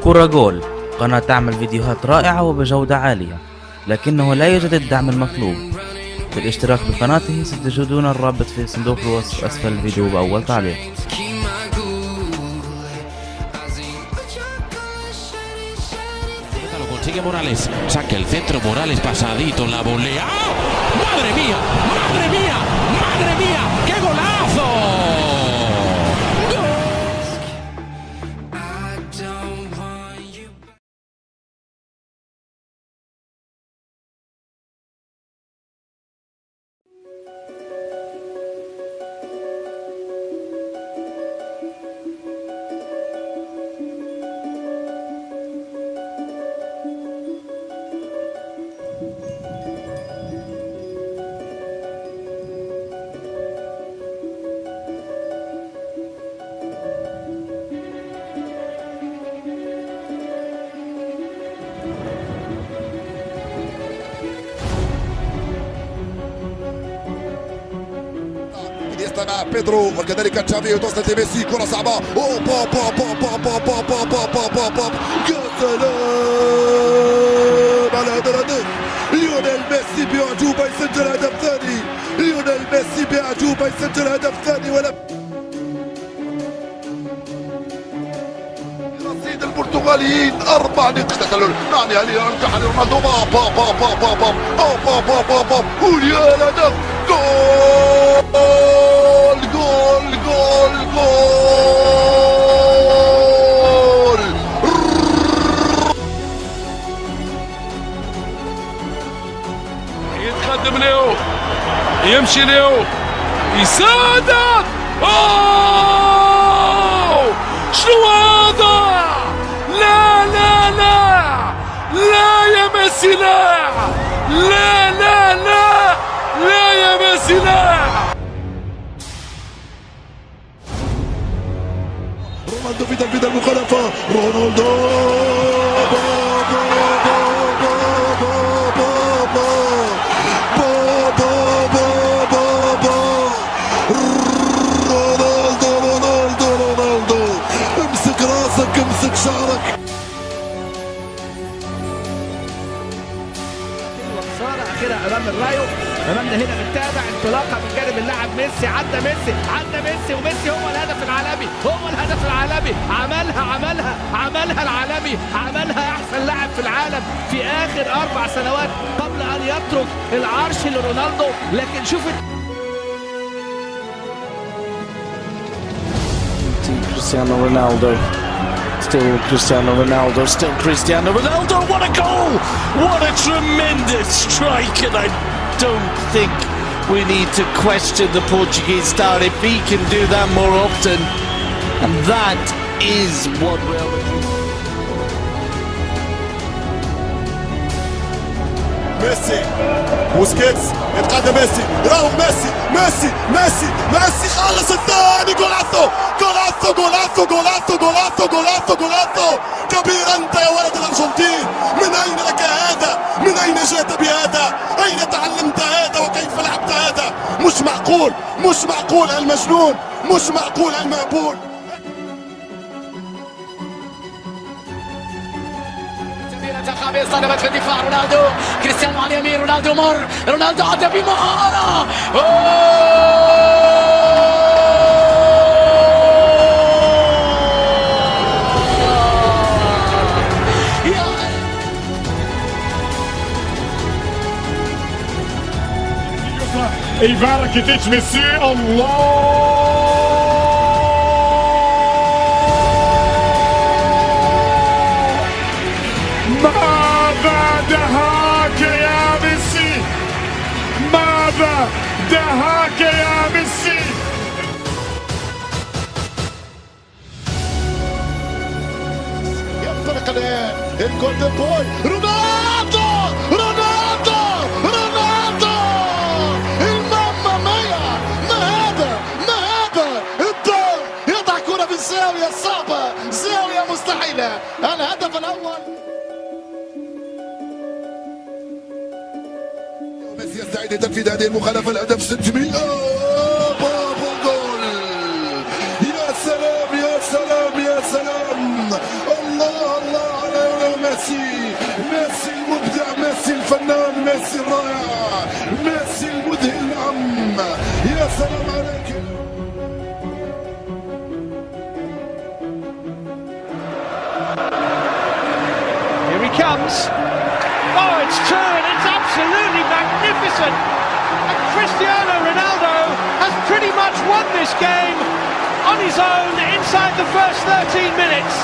كرة جول، قناة تعمل فيديوهات رائعة وبجودة عالية، لكنه لا يوجد الدعم المطلوب. بالاشتراك بقناته ستجدون الرابط في صندوق الوصف أسفل الفيديو بأول تعليق. Lo consigue Morales, saca el centro, Morales pasadito en la volea. ¡Oh! ¡Madre mía! ¡Madre mía! ¡Madre mía! ¡Qué golazo! مع بيدرو وكذلك تشافي وتوصل لميسي، كرة صعبة. اوه با با با با با با با با با با با يا سلام على هذا الهدف. ليونيل ميسي بأعجوبة يسجل هدف ثاني. ليونيل ميسي بأعجوبة يسجل هدف ثاني. ولا رصيد البرتغاليين 4 نقاط تسلل. نعني عليه رجع رونالدو با با با با با با با با با با ويا الهدف. جول جول جول جول. يتقدم له، يمشي له، يسدد. اوه شنو هذا؟ لا لا لا لا يا ميسي، لا لا لا لا لا يا ميسي لا. رونالدو في تنفيذ المخالفة. رونالدو رونالدو امسك راسك، امسك شعرك. الانتصار اخيرا امام الرايو. امامنا هنا بنتابع انطلاقه من جانب اللاعب ميسي. عدى ميسي وميسي هو الهدف العالمي، هو الهدف العالمي. عملها العالمي، عملها احسن لاعب في العالم في اخر 4 سنوات قبل ان يترك العرش لرونالدو. لكن شوف Cristiano Ronaldo. Still Cristiano Ronaldo. Still Cristiano Ronaldo. What a goal! What a tremendous strike! And I don't think we need to question the Portuguese star if he can do that more often. And that is what we're looking for. ميسي بوسكيتس يتقدم ميسي، راهو ميسي ميسي ميسي ميسي خلص الثاني. جولاتو جولاتو جولاتو جولاتو جولاتو جولاتو جولاتو. كبير انت يا ولد الارجنتين. من اين لك هذا؟ من اين جئت بهذا؟ اين تعلمت هذا وكيف لعبت هذا؟ مش معقول، مش معقول المجنون، مش معقول المهبول. صدمت في الدفاع رونالدو. كريستيانو على اليمين، رونالدو مر، رونالدو عدى بمهارة. Ivan Rakitic, messieurs, Allah. ماذا دهاك يا ميسي؟ ماذا دهاك يا ميسي؟ ينطلق الجولدن بوي. رونالدو رونالدو رونالدو. الماما ميا. ما هذا؟ ما هذا؟ الدور يضع كرة في الزاوية صعبة، زاوية مستحيلة. الهدف الأول. ميسي يستعد لتنفيذ هذه المخالفة. الهدف 600. بابا جول. يا سلام يا سلام يا سلام. الله الله ميسي الرائع، ميسي المذهل. نعم يا سلام عليك. Here he comes. Oh, it's two, and it's absolutely magnificent. And Cristiano Ronaldo has pretty much won this game on his own inside the first 13 minutes.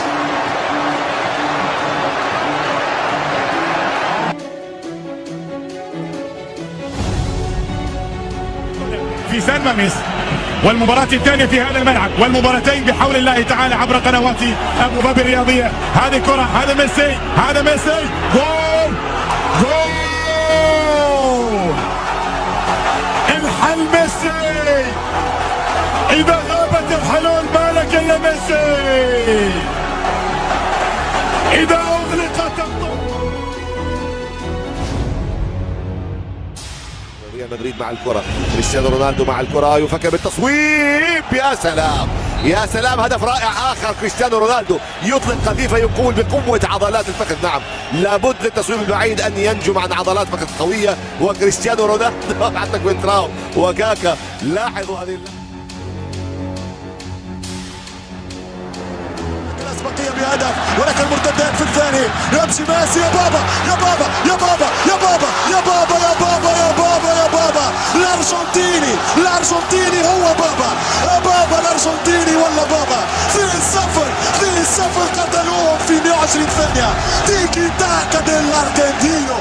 في سان ماميس، والمباراة الثانية في هذا الملعب، والمباراتين بحول الله تعالى عبر قنوات أبو ظبي الرياضية. هذه كرة، هذا ميسي، هذا ميسي، جول جول. الحل ميسي، إذا غابت الحلول مالك إلا ميسي، إذا أغلقت الطرق. ريال مدريد مع الكرة، كريستيانو رونالدو مع الكرة، يفكر بالتصويب. يا سلام يا سلام، هدف رائع آخر. كريستيانو رونالدو يطلق قذيفة يقول بقوة عضلات الفخذ. نعم لابد للتصويب البعيد أن ينجم عن عضلات فخذ قوية، وكريستيانو رونالدو حتى كوينتراو وكاكا. لاحظوا هذه بقية بهدف، ولكن المرتدات في الثاني. يمشي ميسي، يا بابا يا بابا يا بابا يا بابا يا بابا يا بابا يا بابا يا بابا. الأرجنتيني، الأرجنتيني هو بابا، يا بابا الأرجنتيني ولا بابا. في السفر قتلوهم في 120 ثانية. تيكي تاكا ديلارجنتينو.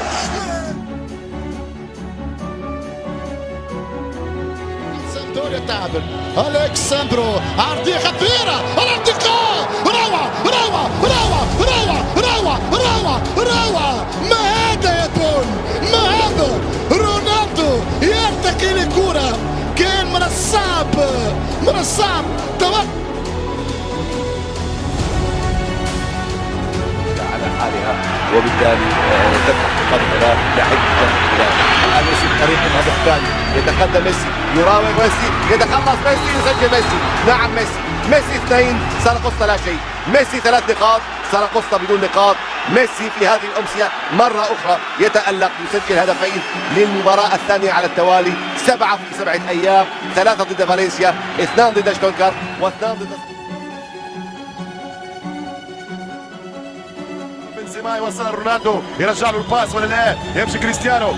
تعادل الكساندرو، عرضية خطيرة، الارتقاء، روعة روعة روعة روعة روعة روعة روعة. ما هذا يا بول، ما هذا؟ رونالدو يرتقي لكرة كان من الصعب على حالها، وبالتالي تفتح قدمها لعدة ميسي بطريق الهدف الثاني. يتقدم ميسي، يراوغ ميسي، يتخلص ميسي، يسجل ميسي. نعم ميسي 2، ساراغوسا لا شيء. ميسي 3 نقاط، ساراغوسا بدون نقاط. ميسي في هذه الأمسية مرة أخرى يتألق، يسجل هدفين للمباراة الثانية على التوالي. 7 في 7 أيام، 3 ضد فالنسيا، 2 ضد شتوتغارت، و2 ضد بنزيما. يوصل رونالدو، يرجع له الباس ولا لا؟ يمشي كريستيانو.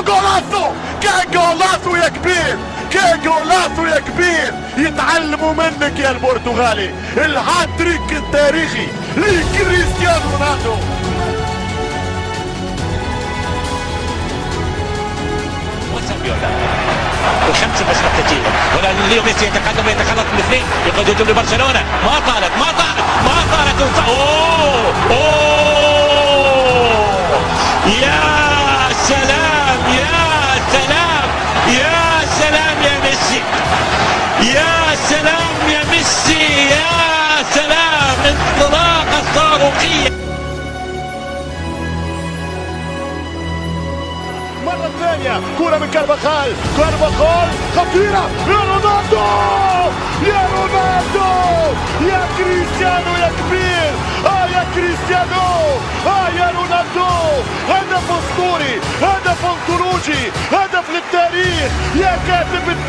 جولاتو، كان جولاتو يا كبير، كان جولاتو يا كبير. يتعلموا منك يا البرتغالي. الهاتريك التاريخي لكريستيانو رونالدو. الخمسة بس محتاجين، ولا ليو ميسي يتقدم ويتخلص من الاثنين، يقود يضرب لبرشلونة. ما طالت يا سلام يا ميسي، يا سلام يا ميسي، يا سلام. انطلاقة صاروخية. مرة ثانية كرة من كارفاخال خطيرة. يا رونالدو يا كريستيانو يا كبير. يا كريستيانو، يا رونالدو. هدف اسطوري، هدف انطروجي، هدف للتاريخ يا كاتب التاريخ.